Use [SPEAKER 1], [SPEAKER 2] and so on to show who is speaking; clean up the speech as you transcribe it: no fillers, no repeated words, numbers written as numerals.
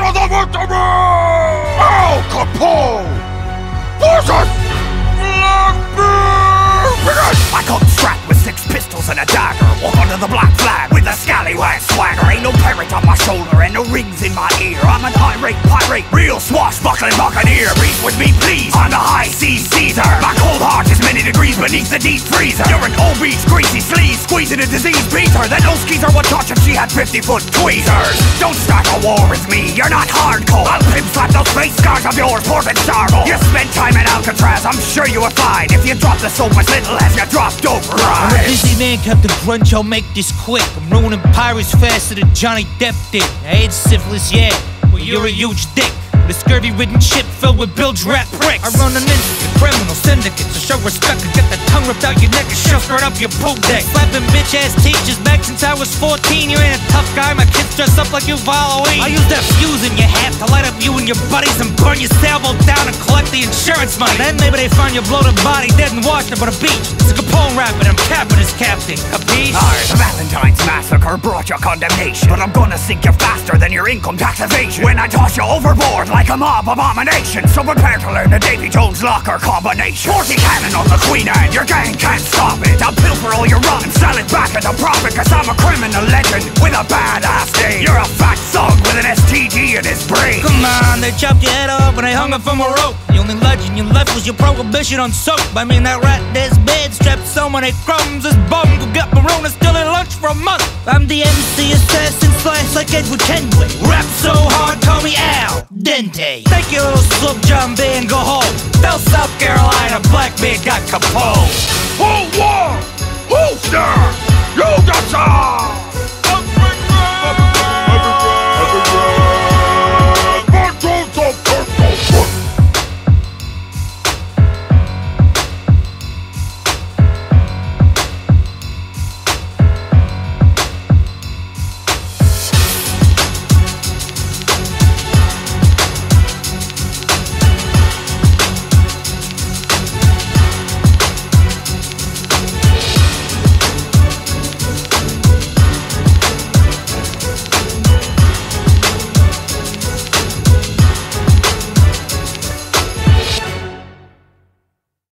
[SPEAKER 1] for the victory! Al Capone versus Blackbeard!
[SPEAKER 2] I come strapped with 6 pistols and a dagger, walk under the black flag with a scallywag swagger. Ain't no parrot on my shoulder and no rings in my ear. I'm an irate pirate, real swashbuckling buccaneer. Breathe with me please, I'm the high seas Caesar. My cold heart is many degrees beneath the deep freezer. You're an obese greasy sleaze, squeezing a disease beater. That no skeezer would touch if she had 50-foot tweezers. Don't start a war with me, you're not hardcore. I'll pimp slap those face scars of yours, port and starboard. You spent time in Alcatraz, I'm sure you were fine. If you dropped the soap as little as you dropped over
[SPEAKER 3] I'm a busy man, Captain Crunch, I'll make this quick. I'm ruining pirates faster than Johnny Depp did. I ain't syphilis yet, well you're a huge dick. The scurvy-ridden ship filled with bilge rat pricks. I run an instant criminal syndicate, so show respect and get the tongue ripped out your neck and shoved right up your poop deck. Slapping bitch-ass teachers back since I was 14. You ain't a tough guy, my kids dress up like you for Halloween. I use that fuse in your hat to light up you and your buddies and burn your sailboat down and collect the insurance money. Then maybe they find your bloated body dead and washed up on a beach. It's a Capone rapping, I'm capping his captain. Capiche?
[SPEAKER 2] The Valentine's Massacre brought your condemnation, but I'm gonna sink you faster than your income tax evasion when I toss you overboard like a mob abomination. So prepare to learn the Davy Jones locker combination. 40 cannon on the Queen and your gang can't stop it. I'll pilfer all your rum and sell it back at a profit, cause I'm a criminal legend with a badass name. You're a fat thug with an STD in his brain.
[SPEAKER 3] Come on, they chopped your head off and they hung it from a rope. The only legend you left was your prohibition on soap. I mean that rat in his bed strapped so many crumbs, his bum could get Marona still in lunch for a month. I'm the MC assassin slice like Edward Kenway. Rap so hard, call me Al Dente. Take your little slope John B and go home. Tell South Carolina Blackbeard got Capone.
[SPEAKER 1] Who won? Who's there? You got some!